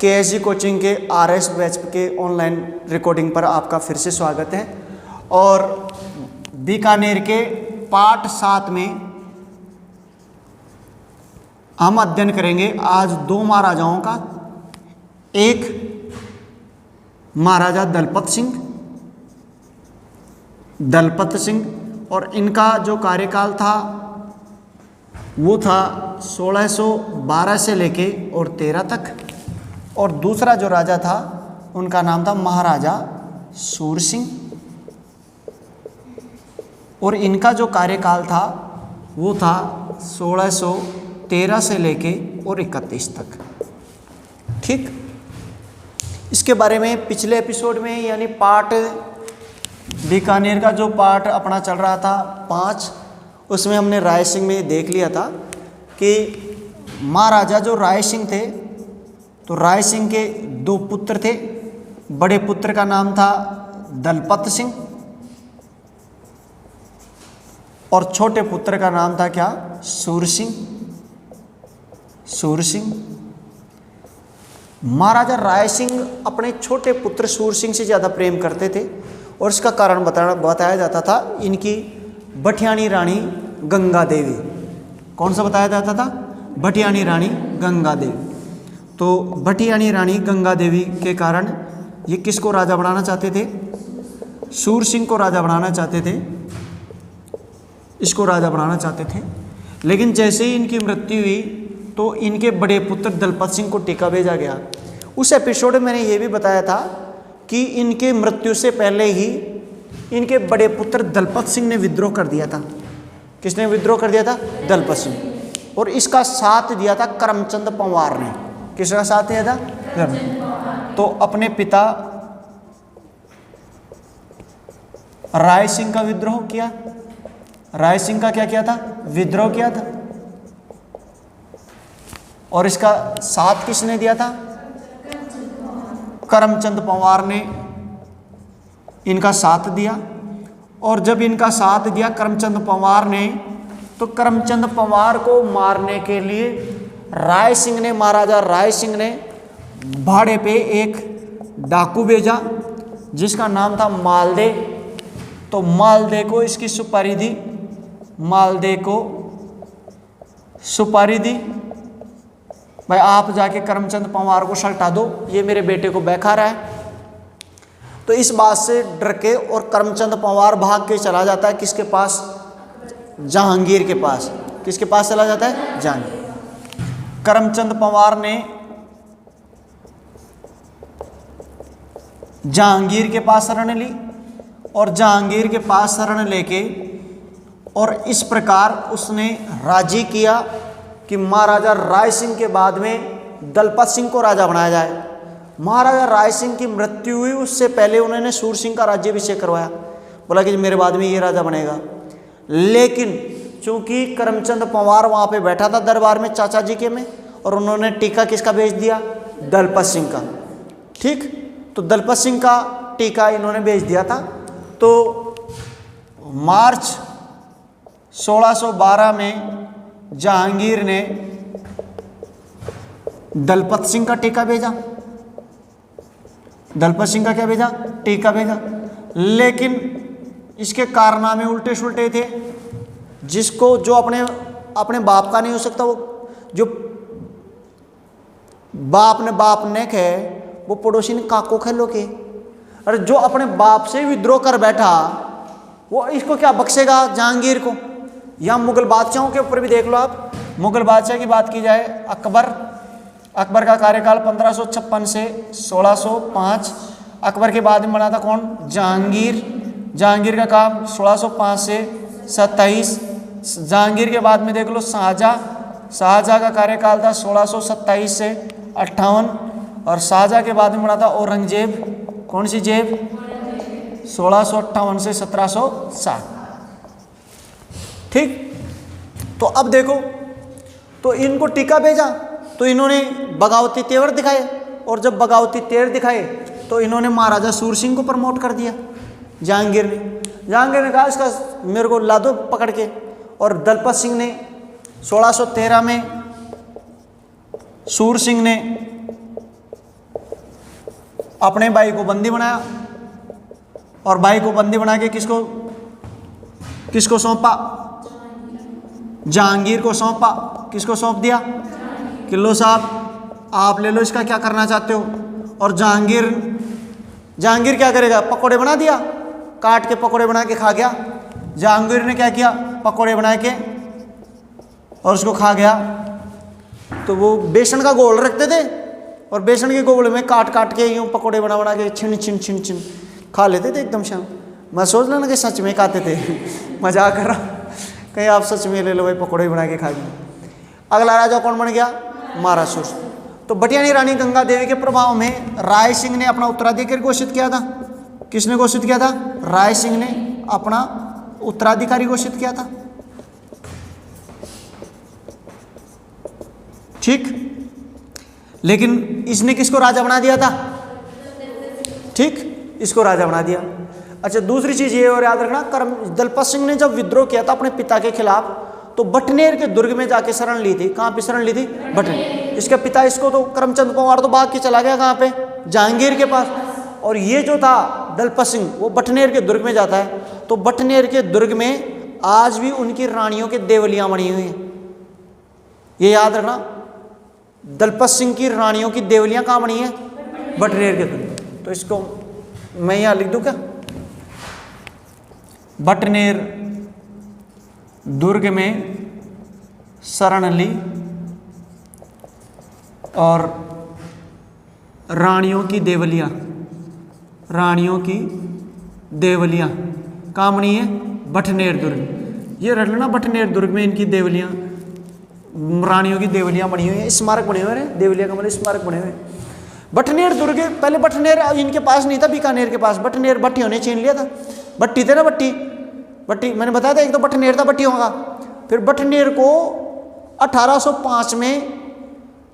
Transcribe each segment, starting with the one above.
KSG coaching के RS batch के online recording पर आपका फिर से स्वागत है। और बीकानेर के पाठ 7 में हम अध्ययन करेंगे आज दो महाराजाओं का। एक महाराजा दलपत सिंह और इनका जो कार्यकाल था वो था 1612 से लेके और 13 तक। और दूसरा जो राजा था उनका नाम था महाराजा सूरसिंह और इनका जो कार्यकाल था वो था 1613 से लेके और 31 तक। ठीक, इसके बारे में पिछले एपिसोड में यानी पार्ट बीकानेर का जो पार्ट अपना चल रहा था 5, उसमें हमने राय सिंह में देख लिया था कि महाराजा जो राय सिंह थे तो राय सिंह के 2 पुत्र थे। बड़े पुत्र का नाम था दलपत सिंह और छोटे पुत्र का नाम था क्या, सूरसिंह। महाराजा राय सिंह अपने छोटे पुत्र सूरसिंह से ज़्यादा प्रेम करते थे और इसका कारण बताया जाता था इनकी भटियाणी रानी गंगा देवी। कौन सा बताया जाता था? भटियाणी रानी गंगा देवी। तो भटियाणी रानी गंगा देवी के कारण ये किसको राजा बनाना चाहते थे? सूरसिंह को राजा बनाना चाहते थे, इसको राजा बनाना चाहते थे। लेकिन जैसे ही इनकी मृत्यु हुई तो इनके बड़े पुत्र दलपत सिंह को टीका भेजा गया। उस एपिसोड में मैंने ये भी बताया था कि इनके मृत्यु से पहले ही इनके बड़े पुत्र दलपत सिंह ने विद्रोह कर दिया था। किसने विद्रोह कर दिया था? दलपत सिंह। और इसका साथ दिया था करमचंद पंवार ने। किसका साथ दिया था? तो अपने पिता राय सिंह का विद्रोह किया। राय सिंह का क्या किया था? विद्रोह किया था। और इसका साथ किसने दिया था? करमचंद पंवार ने इनका साथ दिया। और जब इनका साथ दिया करमचंद पंवार ने तो करमचंद पंवार को मारने के लिए महाराजा राय सिंह ने भाड़े पे एक डाकू भेजा जिसका नाम था मालदे। तो मालदे को इसकी सुपारी दी, मालदे को सुपारी दी, भाई आप जाके करमचंद पंवार को सल्टा दो, ये मेरे बेटे को बहका रहा है। तो इस बात से डर के और करमचंद पंवार भाग के चला जाता है किसके पास? जहांगीर के पास। किसके पास चला जाता है? जहांगीर। करमचंद पंवार ने जहांगीर के पास शरण ली और जहांगीर के पास शरण लेके और इस प्रकार उसने राजी किया कि महाराजा राय सिंह के बाद में दलपत सिंह को राजा बनाया जाए। महाराजा राय सिंह की मृत्यु हुई उससे पहले उन्होंने सूरसिंह का राज्याभिषेक करवाया, बोला कि मेरे बाद में ये राजा बनेगा। लेकिन चूंकि करमचंद पंवार वहाँ पे बैठा था दरबार में चाचा जी के में और उन्होंने टीका किसका भेज दिया? दलपत सिंह का। ठीक, तो दलपत सिंह का टीका इन्होंने भेज दिया था। तो मार्च 1612 में जहांगीर ने दलपत सिंह का टीका भेजा। दलपत सिंह का क्या भेजा? टीका भेजा। लेकिन इसके कारनामे उल्टे सुलटे थे। जिसको जो अपने बाप का नहीं हो सकता, वो जो बाप ने कहे वो पड़ोसी ने काको खेलो के। अरे जो अपने बाप से विद्रोह कर बैठा वो इसको क्या बख्शेगा जहांगीर को? या मुगल बादशाहों के ऊपर भी देख लो आप। मुगल बादशाह की बात की जाए, अकबर का कार्यकाल 1556 से 1605। अकबर के बाद में बना था कौन? जहांगीर का काम 1605 से 27। जहांगीर के बाद में देख लो शाहजहाँ का कार्यकाल था 1627 से 58। और शाहजहाँ के बाद में बना था औरंगजेब। कौन सी जेब? 1658 से 1707। ठीक, तो अब देखो, तो इनको टीका भेजा तो इन्होंने बगावती तेवर दिखाए और जब बगावती तेवर दिखाए तो इन्होंने महाराजा सूरसिंह को प्रमोट कर दिया। जहांगीर ने कहा इसका मेरे को ला दो पकड़ के। और दलपत सिंह ने 1613 में सूरसिंह ने अपने भाई को बंदी बनाया और भाई को बंदी बना के किसको किसको सौंपा? जहांगीर को सौंपा। किसको सौंप दिया? कि लो साहब आप ले लो, इसका क्या करना चाहते हो। और जहांगीर क्या करेगा? पकौड़े बना दिया, काट के पकौड़े बना के खा गया। जहांगीर ने क्या किया? पकौड़े बना के और उसको खा गया। तो वो बेसन का गोल रखते थे और बेसन के गोल में काट काट के यूँ पकौड़े बना बना के छिन छिन छिन छिन खा लेते थे एकदम शाम। मैं सोच लेना कि सच में खाते थे मजाक कर रहा, कहीं आप सच में ले लो भाई पकौड़े बना के खा गए। अगला राजा कौन बन गया? मारासुर। तो भटियानी रानी गंगा देवी के प्रभाव में राय सिंह ने अपना उत्तराधिकारी घोषित किया था। किसने घोषित किया था? राय सिंह ने अपना उत्तराधिकारी घोषित किया था। ठीक, लेकिन इसने किसको राजा बना दिया था? ठीक, इसको राजा बना दिया। अच्छा, दूसरी चीज ये और याद रखना, दलपत सिंह ने जब विद्रोह किया था अपने पिता के खिलाफ तो बटनेर के दुर्ग में जाके शरण ली थी। कहाँ पे शरण ली थी? बटनेर। इसके पिता इसको तो करमचंद पवार तो भाग के चला गया कहाँ पे? जहांगीर के पास। और ये जो था दलपत सिंह वो बटनेर के दुर्ग में जाता है। तो बटनेर के दुर्ग में आज भी उनकी रानियों के देवलियां बनी हुई हैं। ये याद रखना, दलपत सिंह की रानियों की देवलियां कहाँ बनी है? बटनेर के दुर्ग। तो इसको मैं यहाँ लिख दूँ क्या? बटनेर दुर्ग में शरण ली और रानियों की देवलियां कहाँ बनी है? बटनेर दुर्ग। ये रख लेना, बटनेर दुर्ग में इनकी देवलियां, रानियों की देवलियां बनी हुई हैं, स्मारक बने हुए हैं। देवलियां का मतलब स्मारक बने हुए हैं। बटनेर दुर्ग, पहले बटनेर इनके पास नहीं था, बीकानेर के पास। बटनेर भट्टियों ने छीन लिया था। भट्टी थे ना, भट्टी मैंने बताया था, एक तो बटनेर था भट्टियों का। फिर बटनेर को 1805 में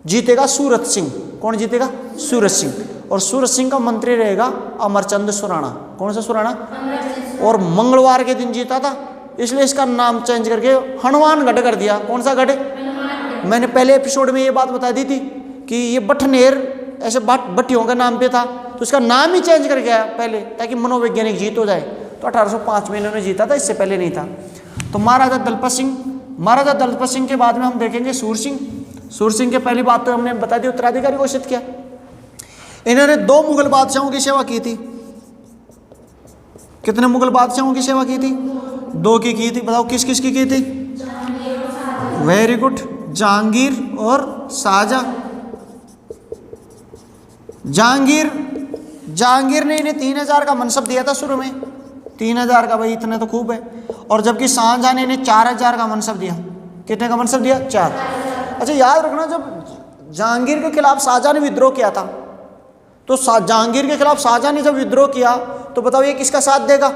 जीतेगा सूरत सिंह। कौन जीतेगा? सूरत सिंह। और सूरत सिंह का मंत्री रहेगा अमरचंद सुराणा। कौन सा सुराणा? और मंगलवार के दिन जीता था, इसलिए इसका नाम चेंज करके हनुमानगढ़ कर दिया। कौन सा गढ़? मैंने पहले एपिसोड में ये बात बता दी थी कि ये बटनेर ऐसे भट्टियों का नाम पे था, तो इसका नाम ही चेंज कर गया पहले, ताकि मनोवैज्ञानिक जीत हो जाए। तो 1805 में इन्होंने जीता था, इससे पहले नहीं था। तो महाराजा दलपत सिंह के बाद में हम देखेंगे सूर सिंह के पहली बात तो हमने बता दी, उत्तराधिकारी घोषित किया। इन्होंने 2 मुगल बादशाहों की सेवा की थी। कितने मुगल बादशाहों की सेवा की थी? 2 की थी। बताओ किस किस की थी? वेरी गुड, जहांगीर और शाहजहां। जहांगीर ने इन्हें 3000 का मनसब दिया था शुरू में। 3000 का, भाई इतने तो खूब है। और जबकि शाहजहां ने इन्हें 4000 का मनसब दिया। कितने का मनसब दिया? 4। अच्छा, याद रखना, जब जहांगीर के खिलाफ शाहजहां ने विद्रोह किया था, तो जहांगीर के खिलाफ शाहजहां ने जब विद्रोह किया तो बताओ ये किसका साथ देगा?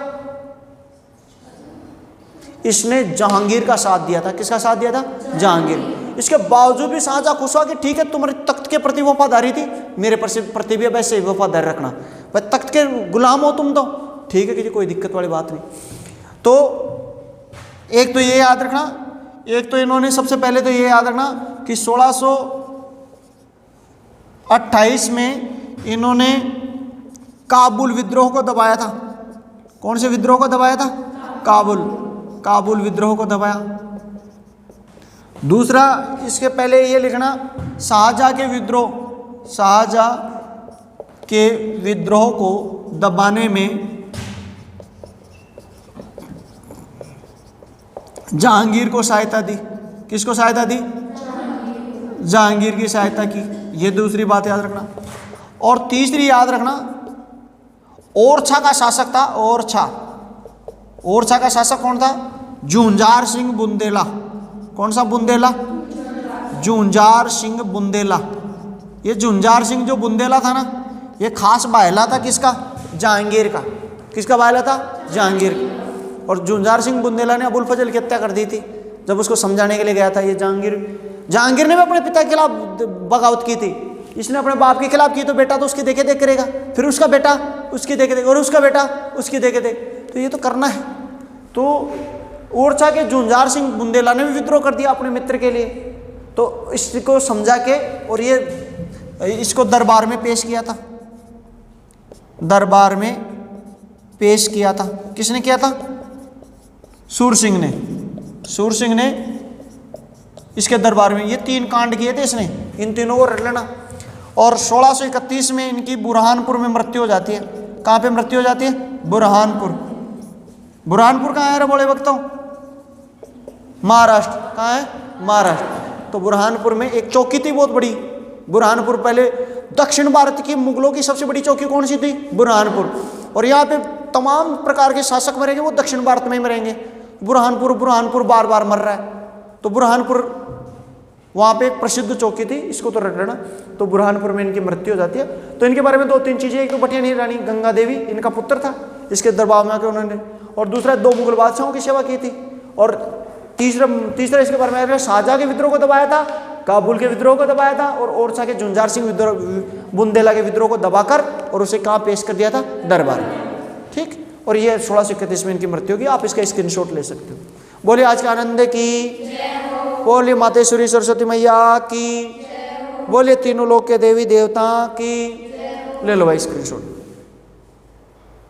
इसने जहांगीर का साथ दिया था। किसका साथ दिया था? जहांगीर। इसके बावजूद भी शाहजहां खुश हुआ कि ठीक है, तुम्हारे तख्त के प्रति वफादारी थी, मेरे प्रति भी वैसे ही वफादारी रखना। भाई तख्त के गुलाम हो तुम तो ठीक है, कि कोई दिक्कत वाली बात नहीं। तो एक तो ये याद रखना, एक तो इन्होंने सबसे पहले तो ये याद रखना कि 1628 में इन्होंने काबुल विद्रोह को दबाया था। कौन से विद्रोह को दबाया था? काबुल विद्रोह को दबाया। दूसरा, इसके पहले ये लिखना, शाहजहां के विद्रोह को दबाने में जहांगीर को सहायता दी। किसको सहायता दी? जहांगीर की सहायता की। ये दूसरी बात याद रखना। और तीसरी याद रखना, ओरछा का शासक था। ओरछा का शासक कौन था? जूंजार सिंह बुंदेला। कौन सा बुंदेला? जूंजार सिंह बुंदेला। ये जूंजार सिंह जो बुंदेला था ना, ये खास बायला था किसका? जहांगीर का। किसका बायला था? जहांगीर का। और जूंजार सिंह बुंदेला ने अबुल फजल की हत्या कर दी थी जब उसको समझाने के लिए गया था। ये जहांगीर ने भी अपने पिता के खिलाफ बगावत की थी। इसने अपने बाप के खिलाफ की तो बेटा तो उसकी देखे देख करेगा, फिर उसका बेटा उसकी देखे देख, और उसका बेटा उसकी देखे देख, तो ये तो करना है। तो ओरछा के जूंजार सिंह बुंदेला ने भी विद्रोह कर दिया अपने मित्र के लिए। तो इसको समझा के और ये इसको दरबार में पेश किया था। दरबार में पेश किया था। किसने किया था? सूरसिंह ने। सूरसिंह ने इसके दरबार में ये 3 कांड किए थे इसने, इन तीनों को रट लेना। और 1631 में इनकी बुरहानपुर में मृत्यु हो जाती है। कहाँ पे मृत्यु हो जाती है? बुरहानपुर। बुरहानपुर कहाँ है रे बोले वक्तों? महाराष्ट्र। कहाँ है? महाराष्ट्र। तो बुरहानपुर में एक चौकी थी बहुत बड़ी। बुरहानपुर पहले दक्षिण भारत की मुगलों की सबसे बड़ी चौकी कौन सी थी? बुरहानपुर। और यहाँ पे तमाम प्रकार के शासक मरेंगे वो दक्षिण भारत में ही मरेंगे। बुरहानपुर बुरहानपुर बार बार मर रहा है। तो बुरहानपुर वहाँ पे एक प्रसिद्ध चौकी थी, इसको तो रट लेना। तो बुरहानपुर में इनकी मृत्यु हो जाती है। तो इनके बारे में 2-3 चीज़ें, एक तो भटियानी रानी गंगा देवी इनका पुत्र था, इसके दरबार में आकर उन्होंने, और दूसरा 2 मुगल बादशाहों की सेवा की थी, और तीसरा इसके बारे में शाहजहाँ के विद्रोह को दबाया था, काबुल के विद्रोह को दबाया था, और ओरछा के झुंझार सिंह विद्रोह, बुंदेला के विद्रोह को दबाकर और उसे कहाँ पेश कर दिया था? दरबार में। ठीक। और ये 1631 में इनकी मृत्यु होगी। आप इसका स्क्रीनशॉट ले सकते हो। बोलिए आज का आनंद की, बोलिए मातेश्वरी सरस्वती मैया की, बोलिए तीनों लोक के देवी देवता की। ले लो भाई स्क्रीनशॉट।